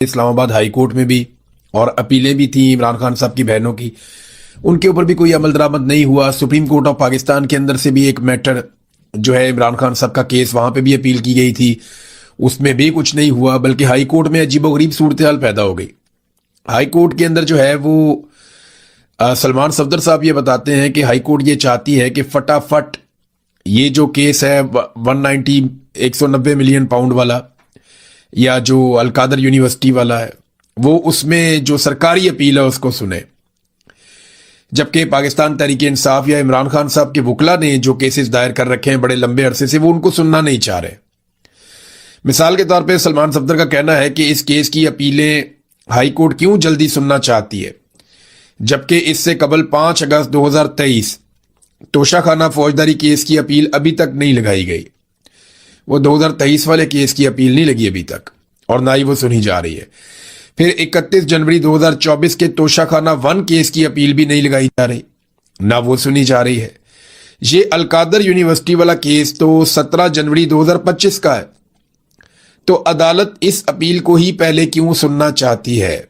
Islamabad high court में भी, और अपीलें भी थी इमरान खान साहब की बहनों की, उनके ऊपर भी कोई अमल दरामद नहीं हुआ। सुप्रीम कोर्ट ऑफ पाकिस्तान के अंदर से भी एक मैटर जो है इमरान खान साहब का केस, वहां पे भी अपील की गई थी, उसमें भी कुछ नहीं हुआ। बल्कि हाई कोर्ट में अजीबोगरीब सूरत हाल पैदा हो गई। हाई कोर्ट के अंदर जो है वो सलमान सफदर साहब ये बताते हैं कि हाई कोर्ट ये चाहती है कि फटाफट ये जो केस है 190 मिलियन पाउंड वाला, या जो अलकादर यूनिवर्सिटी वाला है, वो उसमें जो सरकारी अपील है उसको सुने। जबकि पाकिस्तान तहरीक इंसाफ या इमरान खान साहब के वकला ने जो केसेस दायर कर रखे हैं बड़े लंबे अरसे से, वो उनको सुनना नहीं चाह रहे। मिसाल के तौर पे सलमान सफदर का कहना है कि इस केस की अपीलें हाई कोर्ट क्यों जल्दी सुनना चाहती है, जबकि इससे कबल 5 अगस्त 2023 तोशाखाना फौजदारी केस की अपील अभी तक नहीं लगाई गई। वो 2023 वाले केस की अपील नहीं लगी अभी तक, और ना ही वो सुनी जा रही है। फिर 31 जनवरी 2024 के तोशाखाना 1 केस की अपील भी नहीं लगाई जा रही, ना वो सुनी जा रही है। ये अलकादर यूनिवर्सिटी वाला केस तो 17 जनवरी 2025 का है, तो अदालत इस अपील को ही पहले क्यों सुनना चाहती है?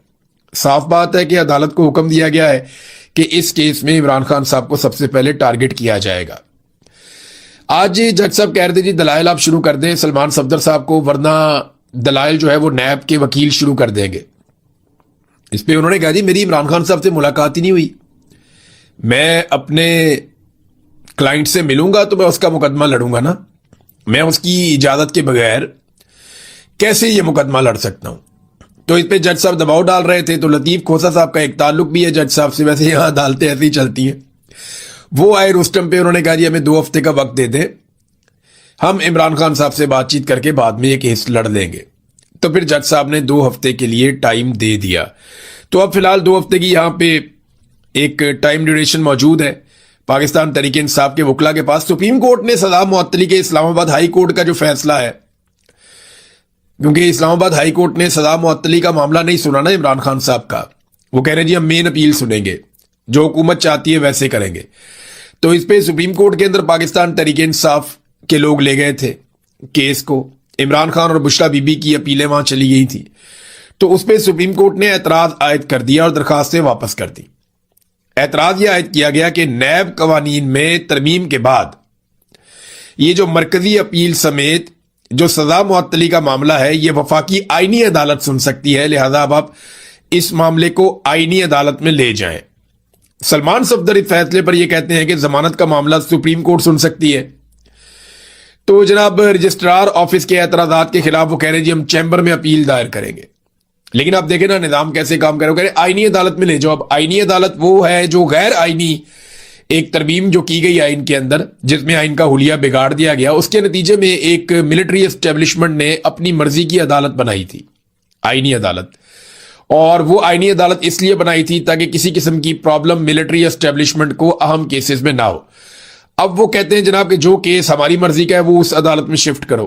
साफ बात है कि अदालत को हुक्म दिया गया है कि इस केस में इमरान खान साहब को सबसे पहले टारगेट किया जाएगा। आज जज साहब कह रहे थे जी दलाइल आप शुरू कर दें सलमान सफदर साहब को, वरना दलाइल जो है वो नैब के वकील शुरू कर देंगे। इस पे उन्होंने कहा जी मेरी इमरान खान साहब से मुलाकात ही नहीं हुई, मैं अपने क्लाइंट से मिलूंगा तो मैं उसका मुकदमा लड़ूंगा ना, मैं उसकी इजाजत के बगैर कैसे ये मुकदमा लड़ सकता हूं? तो इस पे जज साहब दबाव डाल रहे थे। तो लतीफ खोसा साहब का एक ताल्लुक भी है जज साहब से, वैसे यहां अदालतें ऐसी ही चलती हैं। वो आए रुस्तम पे, उन्होंने कहा जी हमें 2 हफ्ते का वक्त दे दें, हम इमरान खान साहब से बातचीत करके बाद में ये केस लड़ लेंगे। तो फिर जज साहब ने 2 हफ्ते के लिए टाइम दे दिया। तो अब फिलहाल 2 हफ्ते की यहां पे एक टाइम ड्यूरेशन मौजूद है पाकिस्तान तहरीक इंसाफ के वकला के पास। सुप्रीम कोर्ट ने सजा मुअत्तली के इस्लामाबाद हाई कोर्ट का जो फैसला है, क्योंकि इस्लामाबाद हाई कोर्ट ने सजा मुअत्तली का मामला नहीं सुना ना इमरान खान साहब का, वो कह रहे हैं जी हम मेन अपील सुनेंगे, जो हुकूमत चाहती है वैसे करेंगे। तो इस पे सुप्रीम कोर्ट के अंदर पाकिस्तान तहरीक इंसाफ के लोग ले गए थे केस को। इमरान खान और बुशरा बीबी की अपीलें वहां चली गई थी, तो उस पर सुप्रीम कोर्ट ने एतराज आयद कर दिया और दरखास्तें वापस कर दी। एतराज यह आयद किया गया कि नैब कवानीन में तरमीम के बाद ये जो मरकजी अपील समेत जो सजा मुअत्तली का मामला है, ये वफाकी आईनी अदालत सुन सकती है, लिहाजा अब आप इस मामले को आईनी अदालत में ले जाएं। सलमान सफदर इस फैसले पर यह कहते हैं कि जमानत का मामला सुप्रीम कोर्ट सुन सकती है। तो जनाब रजिस्ट्रार ऑफिस के एतराजात के खिलाफ वो कह रहे हैं जी हम चैम्बर में अपील दायर करेंगे। लेकिन आप देखें ना निजाम कैसे काम करे, वो कह रहे आईनी अदालत में ले जाओ। अब आईनी अदालत वो है जो गैर आईनी एक तरमीम जो की गई आइन के अंदर, जिसमें आइन का हुलिया बिगाड़ दिया गया, उसके नतीजे में एक मिलिट्री एस्टेब्लिशमेंट ने अपनी मर्जी की अदालत बनाई थी, आईनी अदालत। और वो आईनी अदालत इसलिए बनाई थी ताकि किसी किस्म की प्रॉब्लम मिलिट्री एस्टेब्लिशमेंट को अहम केसेस में ना हो। अब वो कहते हैं जनाब कि जो केस हमारी मर्जी का है वो उस अदालत में शिफ्ट करो।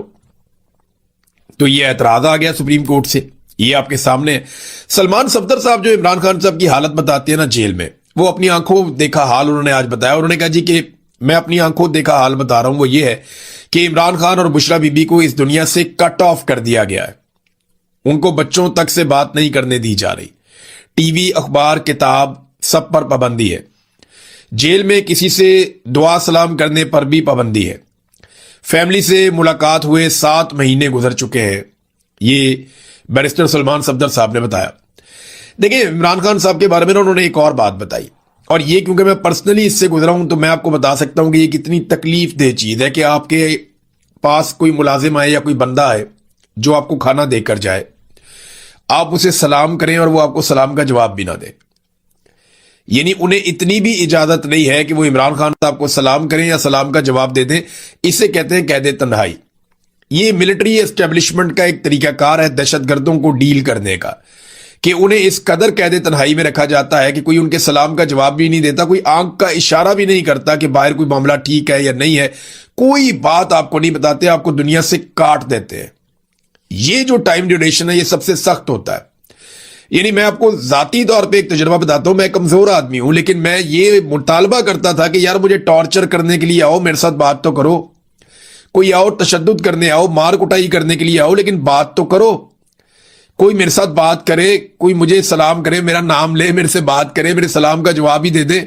तो ये एतराज आ गया सुप्रीम कोर्ट से, ये आपके सामने है। सलमान सफदर साहब जो इमरान खान साहब की हालत बताते हैं ना जेल में, वो अपनी आंखों देखा हाल उन्होंने आज बताया। उन्होंने कहा जी कि मैं अपनी आंखों देखा हाल बता रहा हूं, वो ये है कि इमरान खान और बुशरा बीबी को इस दुनिया से कट ऑफ कर दिया गया है, उनको बच्चों तक से बात नहीं करने दी जा रही, टीवी अखबार किताब सब पर पाबंदी है, जेल में किसी से दुआ सलाम करने पर भी पाबंदी है, फैमिली से मुलाकात हुए 7 महीने गुजर चुके हैं। ये बैरिस्टर सलमान सफदर साहब ने बताया। देखिए इमरान खान साहब के बारे में उन्होंने एक और बात बताई, और ये क्योंकि मैं पर्सनली इससे गुजरा हूं तो मैं आपको बता सकता हूं कि ये कितनी तकलीफ दे चीज है कि आपके पास कोई मुलाजिम आए या कोई बंदा आए जो आपको खाना देकर जाए, आप उसे सलाम करें और वो आपको सलाम का जवाब भी ना दे। यानी उन्हें इतनी भी इजाजत नहीं है कि वो इमरान खान साहब को सलाम करें या सलाम का जवाब दे दें। इसे कहते हैं कैदे तन्हाई। ये मिलिट्री एस्टेब्लिशमेंट का एक तरीकाकार है दहशतगर्दों को डील करने का, कि उन्हें इस कदर कैदे तन्हाई में रखा जाता है कि कोई उनके सलाम का जवाब भी नहीं देता, कोई आंख का इशारा भी नहीं करता कि बाहर कोई मामला ठीक है या नहीं है, कोई बात आपको नहीं बताते, आपको दुनिया से काट देते हैं। ये जो टाइम ड्यूरेशन है ये सबसे सख्त होता है। यानी मैं आपको जाती तौर पे एक तजुर्बा बताता हूं, मैं कमजोर आदमी हूं, लेकिन मैं ये मुतालबा करता था कि यार मुझे टॉर्चर करने के लिए आओ, मेरे साथ बात तो करो, कोई आओ तशद्दुद करने आओ, मार कुटाई करने के लिए आओ, लेकिन बात तो करो। कोई मेरे साथ बात करे, कोई मुझे सलाम करे, मेरा नाम ले, मेरे से बात करे, मेरे सलाम का जवाब ही दे दे,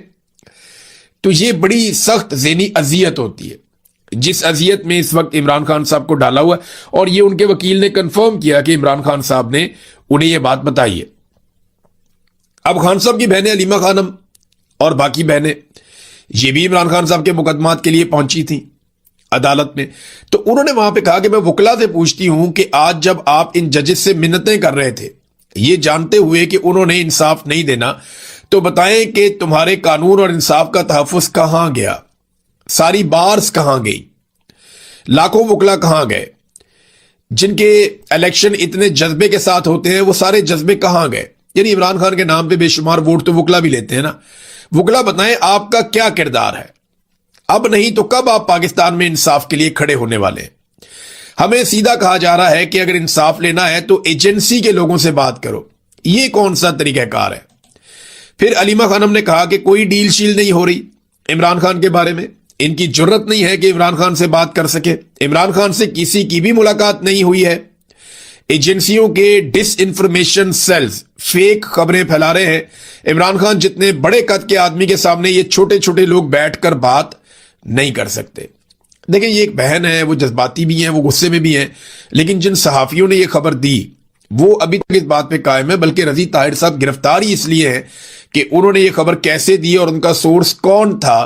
तो ये बड़ी सख्त ज़हनी अजियत होती है, जिस अजियत में इस वक्त इमरान खान साहब को डाला हुआ है। और ये उनके वकील ने कंफर्म किया कि इमरान खान साहब ने उन्हें यह बात बताई है। अब खान साहब की बहनें अलीमा खानम और बाकी बहनें ये भी इमरान खान साहब के मुकदमात के लिए पहुंची थी अदालत में। तो उन्होंने वहां पे कहा कि मैं वकला से पूछती हूं कि आज जब आप इन जजेस से मिन्नतें कर रहे थे, ये जानते हुए कि उन्होंने इंसाफ नहीं देना, तो बताएं कि तुम्हारे कानून और इंसाफ का तहफ़्फ़ुज़ कहां गया, सारी बार्स कहां गई, लाखों वकला कहां गए, जिनके इलेक्शन इतने जज्बे के साथ होते हैं वो सारे जज्बे कहां गए। यानी इमरान खान के नाम पे बेशुमार वोट तो वकला भी लेते हैं ना। वकला बताएं आपका क्या किरदार है, अब नहीं तो कब आप पाकिस्तान में इंसाफ के लिए खड़े होने वाले हैं। हमें सीधा कहा जा रहा है कि अगर इंसाफ लेना है तो एजेंसी के लोगों से बात करो। यह कौन सा तरीकाकार है। फिर अलीमा खानम ने कहा कि कोई डील शील नहीं हो रही इमरान खान के बारे में, इनकी जुर्रत नहीं है कि इमरान खान से बात कर सके, इमरान खान से किसी की भी मुलाकात नहीं हुई है। एजेंसियों के डिस इंफॉर्मेशन सेल्स फेक खबरें फैला रहे हैं। इमरान खान जितने बड़े कद के आदमी के सामने ये छोटे छोटे लोग बैठकर बात नहीं कर सकते। देखिए, ये एक बहन है, वो जज्बाती भी है, वो गुस्से में भी है, लेकिन जिन सहाफियों ने ये खबर दी वो अभी तक इस बात पे कायम है। बल्कि रजी ताहिर साहब गिरफ्तार ही इसलिए है कि उन्होंने ये खबर कैसे दी और उनका सोर्स कौन था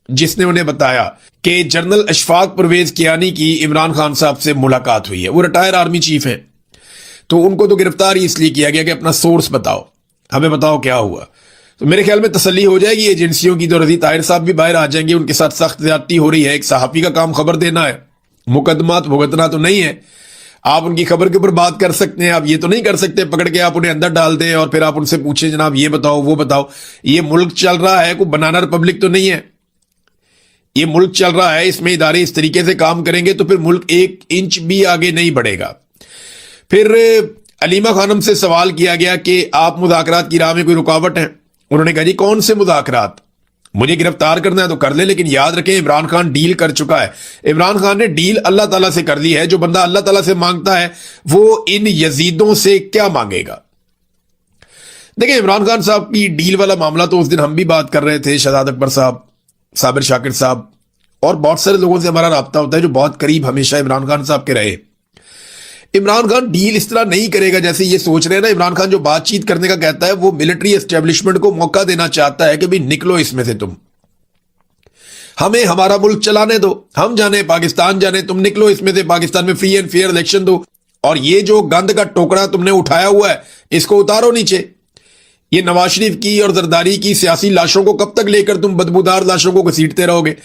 जिसने उन्हें बताया कि जनरल अशफाक परवेज कियानी की इमरान खान साहब से मुलाकात हुई है। वो रिटायर आर्मी चीफ हैं, तो उनको तो गिरफ्तार ही इसलिए किया गया कि अपना सोर्स बताओ, हमें बताओ क्या हुआ। तो मेरे ख्याल में तसल्ली हो जाएगी एजेंसियों की, तो रजी ताहिर साहब भी बाहर आ जाएंगे। उनके साथ सख्त ज्यादती हो रही है। एक सहाफी का काम खबर देना है, मुकदमा भुगतना तो नहीं है। आप उनकी खबर के ऊपर बात कर सकते हैं, आप ये तो नहीं कर सकते पकड़ के आप उन्हें अंदर डाल दें और फिर आप उनसे पूछें जनाब ये बताओ वो बताओ। ये मुल्क चल रहा है, कोई बनाना रिपब्लिक तो नहीं है। ये मुल्क चल रहा है, इसमें इदारे इस तरीके से काम करेंगे तो फिर मुल्क एक इंच भी आगे नहीं बढ़ेगा। फिर अलीमा खानम से सवाल किया गया कि आप मुज़ाकरात की राह में कोई रुकावट है। उन्होंने कहा जी कौन से मुज़ाकरात, मुझे गिरफ्तार करना है तो कर ले, लेकिन याद रखें इमरान खान डील कर चुका है। इमरान खान ने डील अल्लाह ताला से कर ली है। जो बंदा अल्लाह ताला से मांगता है वो इन यजीदों से क्या मांगेगा। देखिए, इमरान खान साहब की डील वाला मामला तो उस दिन हम भी बात कर रहे थे, शहजाद अकबर साहब, साबिर शाकिर साहब और बहुत सारे लोगों से हमारा राब्ता होता है जो बहुत करीब हमेशा इमरान खान साहब के रहे। इमरान खान डील इस तरह नहीं करेगा जैसे ये सोच रहे हैं ना। इमरान खान जो बातचीत करने का कहता है वो मिलिट्री एस्टेब्लिशमेंट को मौका देना चाहता है कि भाई निकलो इसमें से, तुम हमें हमारा मुल्क चलाने दो, हम जाने पाकिस्तान जाने, तुम निकलो इसमें से, पाकिस्तान में फ्री एंड फेयर इलेक्शन दो और ये जो गंद का टोकरा तुमने उठाया हुआ है इसको उतारो नीचे। ये नवाज शरीफ की और जरदारी की सियासी लाशों को कब तक लेकर तुम बदबूदार लाशों को घसीटते रहोगे।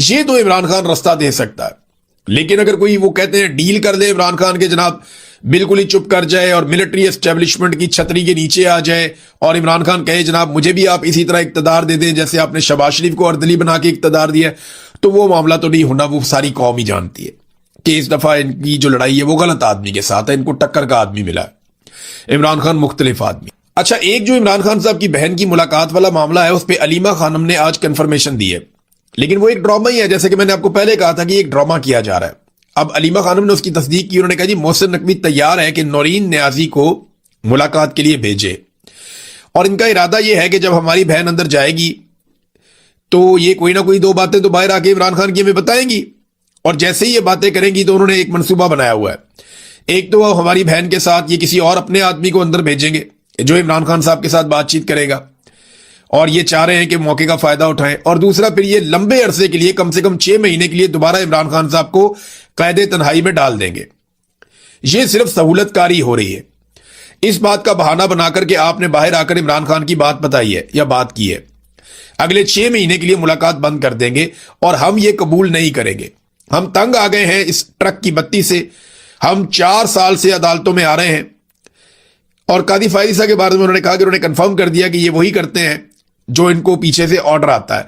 ये तो इमरान खान रास्ता दे सकता है। लेकिन अगर कोई वो कहते हैं डील कर दे इमरान खान के जनाब, बिल्कुल ही चुप कर जाए और मिलिट्री एस्टेब्लिशमेंट की छतरी के नीचे आ जाए और इमरान खान कहे जनाब मुझे भी आप इसी तरह इक्तदार दे दें जैसे आपने शहबाज शरीफ को अर्दली बना के इक्तदार दिया, तो वो मामला तो नहीं होना। वो सारी कौम ही जानती है कि इस दफा इनकी जो लड़ाई है वो गलत आदमी के साथ है, इनको टक्कर का आदमी मिला है। इमरान खान मुख्तलिफ आदमी। अच्छा, एक जो इमरान खान साहब की बहन की मुलाकात वाला मामला है उस पर अलीमा खानम ने आज कंफर्मेशन दी है, लेकिन वो एक ड्रामा ही है। जैसे कि मैंने आपको पहले कहा था कि एक ड्रामा किया जा रहा है। अब अलीमा खानम ने उसकी तस्दीक की। उन्होंने कहा जी मोहसिन नकवी तैयार है कि नौरीन न्याजी को मुलाकात के लिए भेजे और इनका इरादा यह है कि जब हमारी बहन अंदर जाएगी तो ये कोई ना कोई दो बातें तो बाहर आके इमरान खान की हमें बताएंगी और जैसे ही ये बातें करेंगी तो उन्होंने एक मंसूबा बनाया हुआ है। एक तो वो हमारी बहन के साथ ये किसी और अपने आदमी को अंदर भेजेंगे जो इमरान खान साहब के साथ बातचीत करेगा और ये चाह रहे हैं कि मौके का फायदा उठाएं। और दूसरा फिर ये लंबे अरसे के लिए कम से कम 6 महीने के लिए दोबारा इमरान खान साहब को कैदे तन्हाई में डाल देंगे। ये सिर्फ सहूलतकारी हो रही है। इस बात का बहाना बनाकर के आपने बाहर आकर इमरान खान की बात बताई है या बात की है, अगले 6 महीने के लिए मुलाकात बंद कर देंगे और हम ये कबूल नहीं करेंगे। हम तंग आ गए हैं इस ट्रक की बत्ती से। हम 4 साल से अदालतों में आ रहे हैं और कादी फायरिसा के बारे में उन्होंने कहा कि उन्होंने कंफर्म कर दिया कि ये वही करते हैं जो इनको पीछे से ऑर्डर आता है।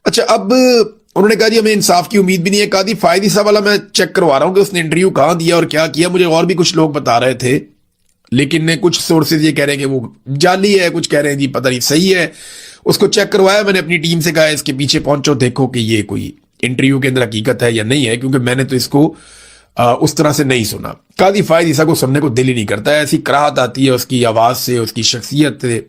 अच्छा, अब उन्होंने कहा जी हमें इंसाफ की उम्मीद भी नहीं है। कादी फायरिसा वाला मैं चेक करवा रहा हूं कि उसने इंटरव्यू कहां दिया और क्या किया। मुझे और भी कुछ लोग बता रहे थे, लेकिन कुछ सोर्सेज ये कह रहे हैं कि वो जाली है, कुछ कह रहे हैं जी पता नहीं सही है। उसको चेक करवाया मैंने, अपनी टीम से कहा इसके पीछे पहुंचो, देखो कि ये कोई इंटरव्यू के अंदर हकीकत है या नहीं है, क्योंकि मैंने तो इसको उस तरह से नहीं सुना। कादी फायद ईसा को सुनने को दिल ही नहीं करता है। ऐसी कराहत आती है उसकी आवाज से, उसकी शख्सियत से।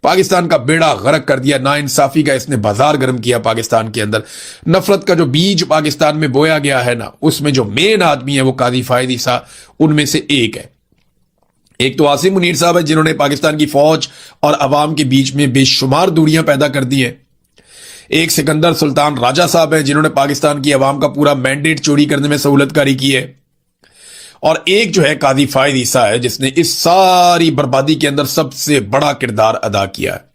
पाकिस्तान का बेड़ा गर्क कर दिया, नाइंसाफी का इसने बाजार गर्म किया पाकिस्तान के अंदर। नफरत का जो बीज पाकिस्तान में बोया गया है ना, उसमें जो मेन आदमी है वो कादी फायद ईसा उनमें से एक है। एक तो आसिम मुनीर साहब है जिन्होंने पाकिस्तान की फौज और अवाम के बीच में बेशुमार दूरियां पैदा कर दी हैं। एक सिकंदर सुल्तान राजा साहब हैं जिन्होंने पाकिस्तान की अवाम का पूरा मैंडेट चोरी करने में सहूलतकारी की है। और एक जो है कादी फायद ईसा है जिसने इस सारी बर्बादी के अंदर सबसे बड़ा किरदार अदा किया है।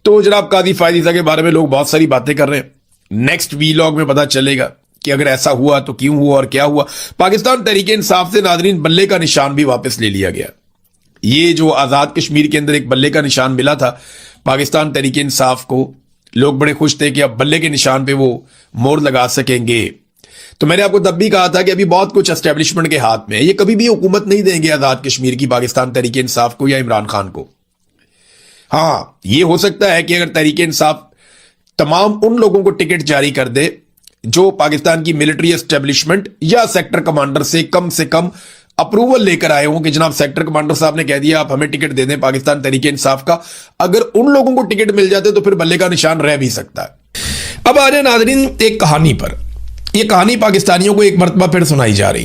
तो जनाब कादी फायद ईसा के बारे में लोग बहुत सारी बातें कर रहे हैं। नेक्स्ट वीलॉग में पता चलेगा कि अगर ऐसा हुआ तो क्यों हुआ और क्या हुआ। पाकिस्तान तहरीक इंसाफ से नाजरीन बल्ले का निशान भी वापस ले लिया गया। ये जो आजाद कश्मीर के अंदर एक बल्ले का निशान मिला था पाकिस्तान तहरीक इंसाफ को, लोग बड़े खुश थे कि अब बल्ले के निशान पे वो मोहर लगा सकेंगे। तो मैंने आपको तब भी कहा था कि अभी बहुत कुछ एस्टेब्लिशमेंट के हाथ में है। ये कभी भी हुकूमत नहीं देंगे आजाद कश्मीर की पाकिस्तान तहरीक इंसाफ को या इमरान खान को। हाँ, ये हो सकता है कि अगर तहरीक इंसाफ तमाम उन लोगों को टिकट जारी कर दे जो पाकिस्तान की मिलिट्री एस्टेब्लिशमेंट या सेक्टर कमांडर से कम अप्रूवल लेकर आए हों कि जनाब सेक्टर कमांडर साहब ने कह दिया आप हमें टिकट दे दें पाकिस्तान तहरीक इंसाफ का। अगर उन लोगों को टिकट मिल जाते तो फिर बल्ले का निशान रह भी सकता है। अब आ जाए नाज़रीन एक कहानी पर। यह कहानी पाकिस्तानियों को एक मरतबा फिर सुनाई जा रही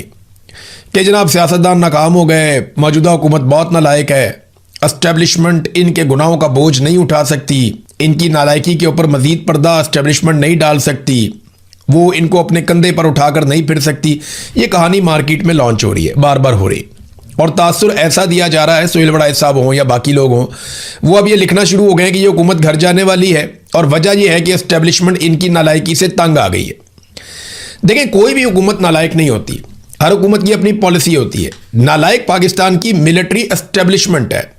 कि जनाब सियासतदान नाकाम हो गए, मौजूदा हुकूमत बहुत नालायक है, एस्टेब्लिशमेंट इनके गुनाहों का बोझ नहीं उठा सकती, इनकी नालायकी के ऊपर मजीद पर्दा एस्टेब्लिशमेंट नहीं डाल सकती, वो इनको अपने कंधे पर उठाकर नहीं फिर सकती। ये कहानी मार्केट में लॉन्च हो रही है, बार बार हो रही, और तासुर ऐसा दिया जा रहा है, सोहेल वड़ाइच साहब हों या बाकी लोग हों, वो अब ये लिखना शुरू हो गए कि ये हुकूमत घर जाने वाली है और वजह यह है कि एस्टेब्लिशमेंट इनकी नालायकी से तंग आ गई है। देखिए, कोई भी हुकूमत नालायक नहीं होती, हर हुकूमत की अपनी पॉलिसी होती है। नालायक पाकिस्तान की मिलिट्री एस्टेब्लिशमेंट है।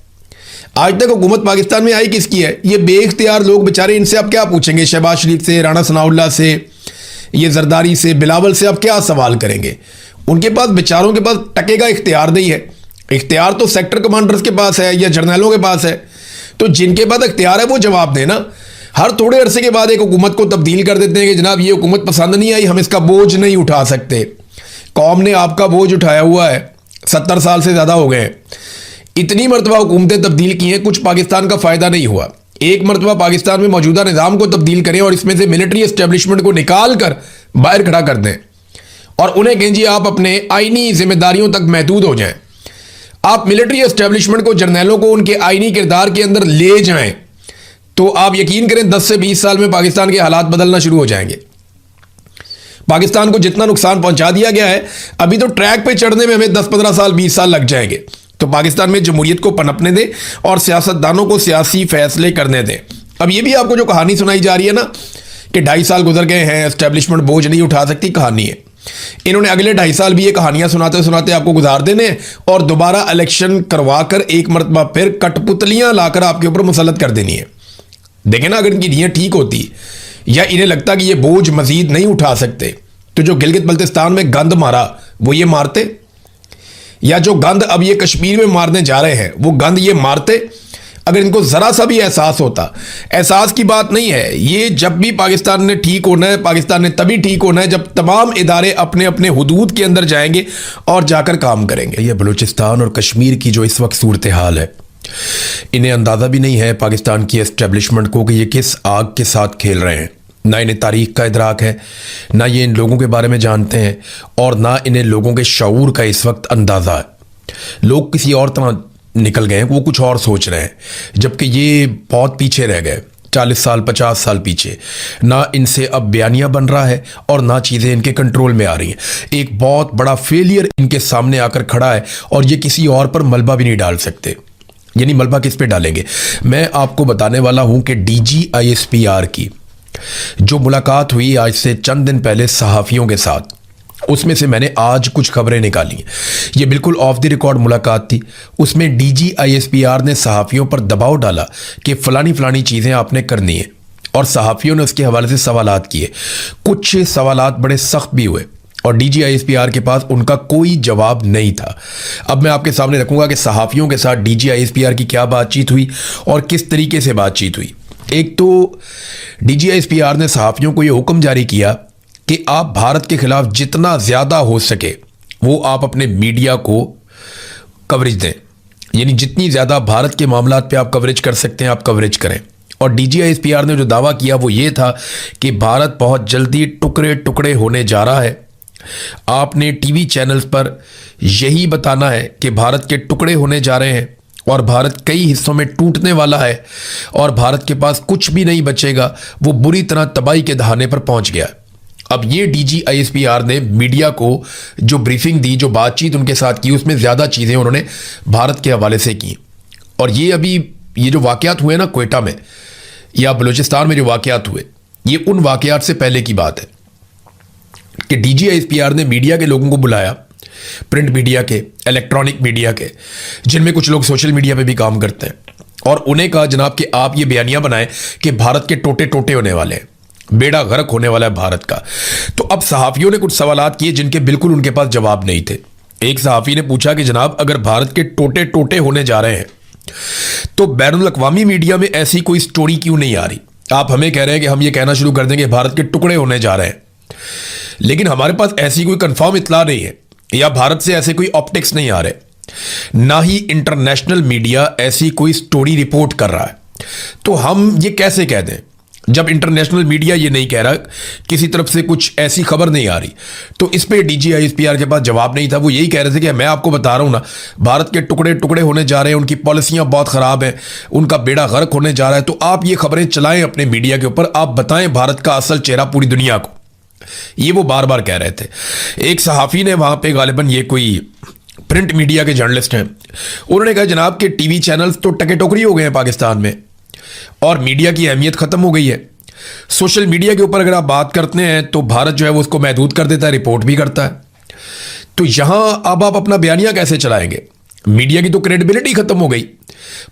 आज तक हुकूमत पाकिस्तान में आई किसकी है? ये बेइख्तियार लोग बेचारे, इनसे आप क्या पूछेंगे? शहबाज शरीफ से, राणा सनाउल्लाह से, ये जरदारी से, बिलावल से आप क्या सवाल करेंगे? उनके पास बेचारों के पास टके का इख्तियार नहीं है। इख्तियार तो सेक्टर कमांडर्स के पास है या जर्नलों के पास है। तो जिनके पास इख्तियार है वो जवाब देना। हर थोड़े अरसे के बाद एक हुकूमत को तब्दील कर देते हैं कि जनाब ये हुकूमत पसंद नहीं आई, हम इसका बोझ नहीं उठा सकते। कौम ने आपका बोझ उठाया हुआ है, 70 साल से ज़्यादा हो गए। इतनी मरतबा हुकूमतें तब्दील की हैं, कुछ पाकिस्तान का फ़ायदा नहीं हुआ। एक मरतबा पाकिस्तान में मौजूदा निज़ाम को तब्दील करें और इसमें से मिलिट्री एस्टेब्लिशमेंट को निकाल कर बाहर खड़ा कर दें और उन्हें कहें जी आप अपने आईनी जिम्मेदारियों तक महदूद हो जाएं। आप मिलिट्री एस्टेब्लिशमेंट को, जर्नैलों को उनके आईनी किरदार के अंदर ले जाएं तो आप यकीन करें 10 से 20 साल में पाकिस्तान के हालात बदलना शुरू हो जाएंगे। पाकिस्तान को जितना नुकसान पहुंचा दिया गया है, अभी तो ट्रैक पे चढ़ने में हमें 10-15 साल 20 साल लग जाएंगे। तो पाकिस्तान में जमहूरियत को पनपने दें और सियासतदानों को सियासी फैसले करने दें। अब ये भी आपको जो कहानी सुनाई जा रही है ना कि 2.5 साल गुजर गए हैं, एस्टेब्लिशमेंट बोझ नहीं उठा सकती, कहानी है। इन्होंने अगले 2.5 साल भी ये कहानियां सुनाते सुनाते आपको गुजार देने और दोबारा इलेक्शन करवाकर एक मरतबा फिर कठपुतलियां लाकर आपके ऊपर मुसल्लत कर देनी है। देखें ना, अगर इनकी नीयत ठीक होती या इन्हें लगता कि ये बोझ मजीद नहीं उठा सकते तो जो गिलगित बल्तिस्तान में गंद मारा वो ये मारते, या जो गंद अब ये कश्मीर में मारने जा रहे हैं वो गंद ये मारते। अगर इनको जरा सा भी एहसास होता। एहसास की बात नहीं है, ये जब भी पाकिस्तान ने ठीक होना है, पाकिस्तान ने तभी ठीक होना है जब तमाम इदारे अपने अपने हुदूद के अंदर जाएंगे और जाकर काम करेंगे। ये बलूचिस्तान और कश्मीर की जो इस वक्त सूरत हाल है, इन्हें अंदाज़ा भी नहीं है पाकिस्तान की एस्टेब्लिशमेंट को कि ये किस आग के साथ खेल रहे हैं। ना इन्हें तारीख का इदराक है, ना ये इन लोगों के बारे में जानते हैं और ना इन्हें लोगों के शऊर का इस वक्त अंदाज़ा है। लोग किसी और तरह निकल गए हैं, वो कुछ और सोच रहे हैं, जबकि ये बहुत पीछे रह गए, 40 साल 50 साल पीछे। ना इनसे अब बयानिया बन रहा है और ना चीज़ें इनके कंट्रोल में आ रही हैं। एक बहुत बड़ा फेलियर इनके सामने आकर खड़ा है और ये किसी और पर मलबा भी नहीं डाल सकते। यानी मलबा किस पे डालेंगे? मैं आपको बताने वाला हूं कि DGISPR की जो मुलाकात हुई आज से चंद दिन पहले सहाफ़ियों के साथ, उसमें से मैंने आज कुछ खबरें निकाली। ये बिल्कुल ऑफ द रिकॉर्ड मुलाकात थी। उसमें DGISPR ने सहाफ़ियों पर दबाव डाला कि फ़लानी फ़लानी चीज़ें आपने करनी है और सहाफ़ियों ने उसके हवाले से सवालात किए। कुछ सवालात बड़े सख्त भी हुए और DGISPR के पास उनका कोई जवाब नहीं था। अब मैं आपके सामने रखूंगा कि सहाफ़ियों के साथ DGISPR की क्या बातचीत हुई और किस तरीके से बातचीत हुई। एक तो DGISPR ने सहाफ़ियों को ये हुक्म जारी किया कि आप भारत के खिलाफ जितना ज्यादा हो सके वो आप अपने मीडिया को कवरेज दें, यानी जितनी ज्यादा भारत के मामलात पे आप कवरेज कर सकते हैं आप कवरेज करें। और DGISPR ने जो दावा किया वो ये था कि भारत बहुत जल्दी टुकड़े टुकड़े होने जा रहा है। आपने टीवी चैनल्स पर यही बताना है कि भारत के टुकड़े होने जा रहे हैं और भारत कई हिस्सों में टूटने वाला है और भारत के पास कुछ भी नहीं बचेगा, वो बुरी तरह तबाही के दहाने पर पहुंच गया। अब ये DGISPR ने मीडिया को जो ब्रीफिंग दी, जो बातचीत उनके साथ की, उसमें ज़्यादा चीज़ें उन्होंने भारत के हवाले से की। और ये जो वाक़यात हुए ना क्वेटा में या बलूचिस्तान में जो वाक़यात हुए, ये उन वाक़यात से पहले की बात है कि DGISPR ने मीडिया के लोगों को बुलाया, प्रिंट मीडिया के, इलेक्ट्रॉनिक मीडिया के, जिनमें कुछ लोग सोशल मीडिया पे भी काम करते हैं, और उन्हें कहा जनाब कि आप ये बयानियां बनाएं कि भारत के टोटे टोटे होने वाले हैं, बेड़ा गर्क होने वाला है भारत का। तो अब सहाफ़ियों ने कुछ सवालात किए जिनके बिल्कुल उनके पास जवाब नहीं थे। एक सहाफ़ी ने पूछा कि जनाब अगर भारत के टोटे टोटे होने जा रहे हैं तो बैनुल अक़वामी मीडिया में ऐसी कोई स्टोरी क्यों नहीं आ रही? आप हमें कह रहे हैं कि हम ये कहना शुरू कर देंगे भारत के टुकड़े होने जा रहे हैं, लेकिन हमारे पास ऐसी कोई कंफर्म इत्तला नहीं है या भारत से ऐसे कोई ऑप्टिक्स नहीं आ रहे, ना ही इंटरनेशनल मीडिया ऐसी कोई स्टोरी रिपोर्ट कर रहा है। तो हम ये कैसे कह दें जब इंटरनेशनल मीडिया ये नहीं कह रहा, किसी तरफ से कुछ ऐसी खबर नहीं आ रही? तो इस पे DGISPR के पास जवाब नहीं था। वो यही कह रहे थे कि मैं आपको बता रहा हूं ना, भारत के टुकड़े टुकड़े होने जा रहे हैं, उनकी पॉलिसियां बहुत खराब हैं, उनका बेड़ा गर्क होने जा रहा है। तो आप ये खबरें चलाएं अपने मीडिया के ऊपर, आप बताएं भारत का असल चेहरा पूरी दुनिया को। ये वो बार बार कह रहे थे। एक सहाफ़ी ने वहां पे, गालिबन ये कोई प्रिंट मीडिया के जर्नलिस्ट हैं, उन्होंने कहा जनाब के टीवी चैनल्स तो टके टोकरी हो गए हैं पाकिस्तान में और मीडिया की अहमियत खत्म हो गई है। सोशल मीडिया के ऊपर अगर आप बात करते हैं तो भारत जो है वो उसको महदूद कर देता है, रिपोर्ट भी करता है। तो यहां अब आप अपना बयानिया कैसे चलाएंगे? मीडिया की तो क्रेडिबिलिटी खत्म हो गई।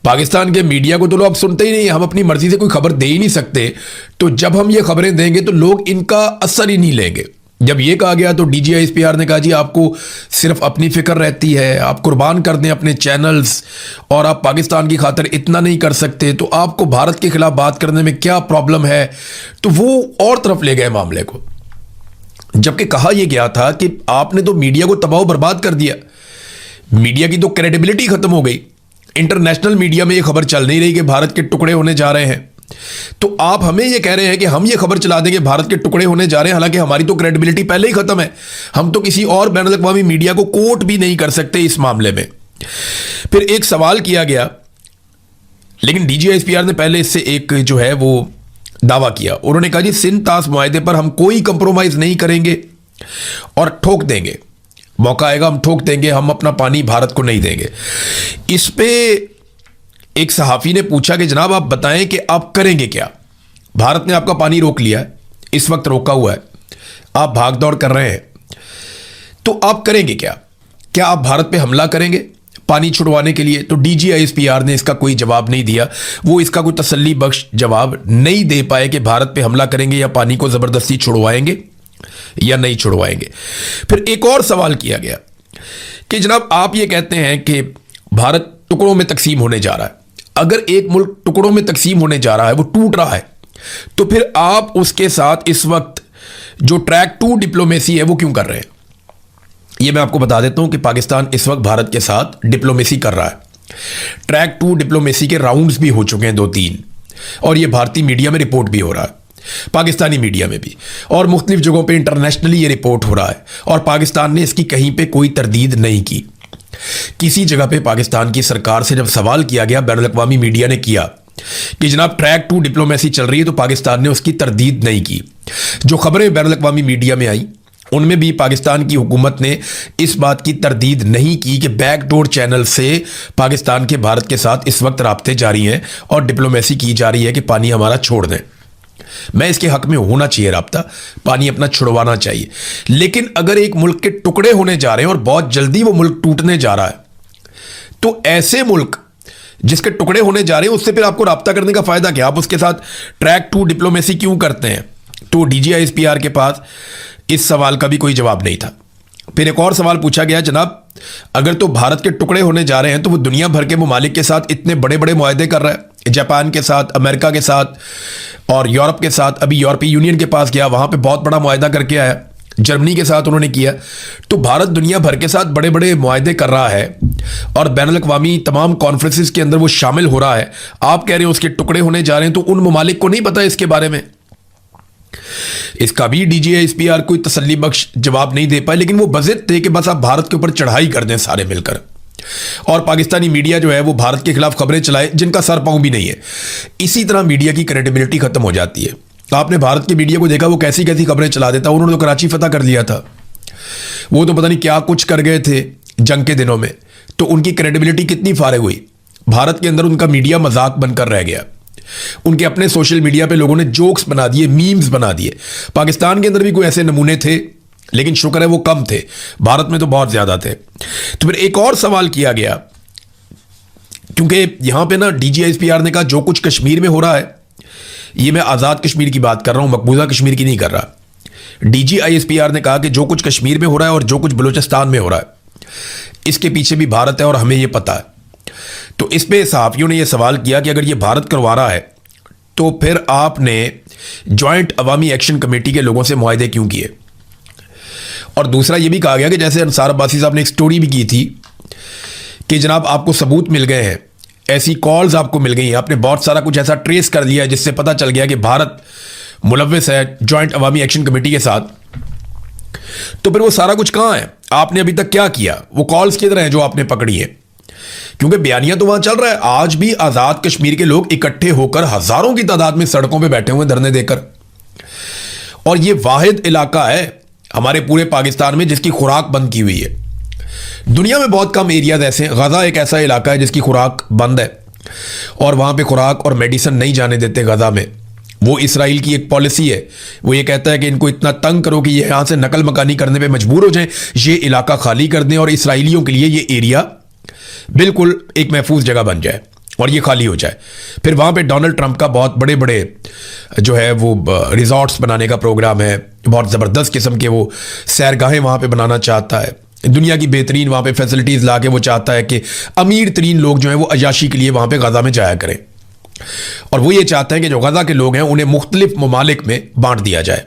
पाकिस्तान के मीडिया को तो लोग अब सुनते ही नहीं, हम अपनी मर्जी से कोई खबर दे ही नहीं सकते। तो जब हम ये खबरें देंगे तो लोग इनका असर ही नहीं लेंगे। जब ये कहा गया तो DGISPR ने कहा जी आपको सिर्फ अपनी फिक्र रहती है, आप कुर्बान कर दें अपने चैनल्स और आप पाकिस्तान की खातिर इतना नहीं कर सकते, तो आपको भारत के खिलाफ बात करने में क्या प्रॉब्लम है? तो वो और तरफ ले गए मामले को, जबकि कहा यह गया था कि आपने तो मीडिया को तबाह बर्बाद कर दिया, मीडिया की तो क्रेडिबिलिटी खत्म हो गई। इंटरनेशनल मीडिया में यह खबर चल नहीं रही कि भारत के टुकड़े होने जा रहे हैं, तो आप हमें यह कह रहे हैं कि हम ये खबर चला देंगे भारत के टुकड़े होने जा रहे हैं, हालांकि हमारी तो क्रेडिबिलिटी पहले ही खत्म है। हम तो किसी और बैनुल अक़वामी मीडिया को कोट भी नहीं कर सकते इस मामले में। फिर एक सवाल किया गया, लेकिन DGISPR ने पहले इससे एक जो है वो दावा किया। उन्होंने कहा जी सिंध ताश मुआहदे पर हम कोई कंप्रोमाइज नहीं करेंगे और ठोक देंगे, मौका आएगा हम ठोक देंगे, हम अपना पानी भारत को नहीं देंगे। इस पे एक सहाफ़ी ने पूछा कि जनाब आप बताएं कि आप करेंगे क्या? भारत ने आपका पानी रोक लिया है, इस वक्त रोका हुआ है, आप भाग दौड़ कर रहे हैं, तो आप करेंगे क्या? क्या आप भारत पे हमला करेंगे पानी छुड़वाने के लिए? तो DGISPR ने इसका कोई जवाब नहीं दिया। वो इसका कोई तसल्ली बख्श जवाब नहीं दे पाए कि भारत पे हमला करेंगे या पानी को ज़बरदस्ती छुड़वाएंगे या नहीं छुड़वाएंगे। फिर एक और सवाल किया गया कि जनाब आप ये कहते हैं कि भारत टुकड़ों में तकसीम होने जा रहा है, अगर एक मुल्क टुकड़ों में तकसीम होने जा रहा है, वो टूट रहा है, तो फिर आप उसके साथ इस वक्त जो ट्रैक 2 डिप्लोमेसी है वो क्यों कर रहे हैं? ये मैं आपको बता देता हूं कि पाकिस्तान इस वक्त भारत के साथ डिप्लोमेसी कर रहा है। ट्रैक 2 डिप्लोमेसी के राउंड्स भी हो चुके हैं 2-3, और ये भारतीय मीडिया में रिपोर्ट भी हो रहा है, पाकिस्तानी मीडिया में भी, और मुख्तलिफ जगहों पे इंटरनेशनली ये रिपोर्ट हो रहा है, और पाकिस्तान ने इसकी कहीं पे कोई तरदीद नहीं की। किसी जगह पे पाकिस्तान की सरकार से जब सवाल किया गया, बैनुल अक़वामी मीडिया ने किया कि जनाब ट्रैक 2 डिप्लोमेसी चल रही है, तो पाकिस्तान ने उसकी तरदीद नहीं की। जो खबरें बैनुल अक़वामी मीडिया में आई उनमें भी पाकिस्तान की हुकूमत ने इस बात की तरदीद नहीं की कि बैकडोर चैनल से पाकिस्तान के भारत के साथ इस वक्त राब्ते जारी हैं और डिप्लोमेसी की जा रही है कि पानी हमारा छोड़ दें। मैं इसके हक में होना चाहिए राब्ता, पानी अपना छुड़वाना चाहिए। लेकिन अगर एक मुल्क के टुकड़े होने जा रहे हैं और बहुत जल्दी वो मुल्क टूटने जा रहा है, तो ऐसे मुल्क जिसके टुकड़े होने जा रहे हैं उससे फिर आपको राब्ता करने का फायदा क्या? आप उसके साथ ट्रैक 2 डिप्लोमेसी क्यों करते हैं? तो DGISPR के पास इस सवाल का भी कोई जवाब नहीं था। फिर एक और सवाल पूछा गया, जनाब अगर तो भारत के टुकड़े होने जा रहे हैं तो वो दुनिया भर के ममालिक के साथ इतने बड़े बड़े मुआहदे कर रहा है, जापान के साथ, अमेरिका के साथ और यूरोप के साथ अभी यूरोपीय यूनियन के पास गया, वहां पे बहुत बड़ा मुआहदा करके आया, जर्मनी के साथ उन्होंने किया। तो भारत दुनिया भर के साथ बड़े बड़े मुआहदे कर रहा है और बैनुल-अक़वामी तमाम कॉन्फ्रेंसेस के अंदर वो शामिल हो रहा है। आप कह रहे हो उसके टुकड़े होने जा रहे हैं, तो उन ममालिक को नहीं पता इसके बारे में। इसका भी DGISPR कोई तसल्ली बख्श जवाब नहीं दे पाए, लेकिन वो बज़िद थे कि बस आप भारत के ऊपर चढ़ाई कर दें सारे मिलकर, और पाकिस्तानी मीडिया जो है वो भारत के खिलाफ खबरें चलाए जिनका सर पांव भी नहीं है। इसी तरह मीडिया की क्रेडिबिलिटी खत्म हो जाती है। आपने भारत के मीडिया को देखा, वो कैसी कैसी खबरें चला देता। उन्होंने तो कराची फतह कर लिया था, वो तो पता नहीं क्या कुछ कर गए थे जंग के दिनों में, तो उनकी क्रेडिबिलिटी कितनी फारिग हुई। भारत के अंदर उनका मीडिया मजाक बनकर रह गया। उनके अपने सोशल मीडिया पे लोगों ने जोक्स बना दिए, मीम्स बना दिए। पाकिस्तान के अंदर भी कोई ऐसे नमूने थे, लेकिन शुक्र है वो कम थे, भारत में तो बहुत ज्यादा थे। तो फिर एक और सवाल किया गया, क्योंकि यहां पे ना DGISPR ने कहा जो कुछ कश्मीर में हो रहा है, ये मैं आज़ाद कश्मीर की बात कर रहा हूं, मकबूजा कश्मीर की नहीं कर रहा। DGISPR ने कहा कि जो कुछ कश्मीर में हो रहा है और जो कुछ बलूचिस्तान में हो रहा है, इसके पीछे भी भारत है और हमें यह पता है। तो इस पे सहाफियों ने यह सवाल किया कि अगर ये भारत करवा रहा है तो फिर आपने जॉइंट अवामी एक्शन कमेटी के लोगों से मुआहदे क्यों किए। और दूसरा यह भी कहा गया कि जैसे अंसार अब्बासी साहब ने एक स्टोरी भी की थी कि जनाब आपको सबूत मिल गए हैं, ऐसी कॉल्स आपको मिल गई हैं, आपने बहुत सारा कुछ ऐसा ट्रेस कर लिया जिससे पता चल गया कि भारत मुलव्विस है जॉइंट अवामी एक्शन कमेटी के साथ। तो फिर वो सारा कुछ कहां है, आपने अभी तक क्या किया, वो कॉल्स किधर हैं जो आपने पकड़ी है। क्योंकि बयानिया तो वहां चल रहा है, आज भी आजाद कश्मीर के लोग इकट्ठे होकर हजारों की तादाद में सड़कों पे बैठे हुए धरने देकर। और ये वाहिद इलाका है हमारे पूरे पाकिस्तान में जिसकी खुराक बंद की हुई है। दुनिया में बहुत कम एरियाज ऐसे हैं, गजा एक ऐसा इलाका है जिसकी खुराक बंद है और वहां पे खुराक और मेडिसिन नहीं जाने देते गजा में। वो इसराइल की एक पॉलिसी है, वो ये कहता है कि इनको इतना तंग करो कि ये यहां से नकल मकानी करने पे मजबूर हो जाएं, ये इलाका खाली कर दें और इसराइलियों के लिए ये एरिया बिल्कुल एक महफूज जगह बन जाए और ये खाली हो जाए। फिर वहां पे डोनाल्ड ट्रंप का बहुत बड़े बड़े जो है वो रिजॉर्ट्स बनाने का प्रोग्राम है, बहुत ज़बरदस्त किस्म के वो सैरगाहें वहां पे बनाना चाहता है, दुनिया की बेहतरीन वहां पे फैसिलिटीज़ ला के वो चाहता है कि अमीर तरीन लोग जो हैं वो अयाशी के लिए वहां पे गजा में जाया करें। और वो ये चाहते हैं कि जो गजा के लोग हैं उन्हें मुख्तलिफ ममालिक में बांट दिया जाए।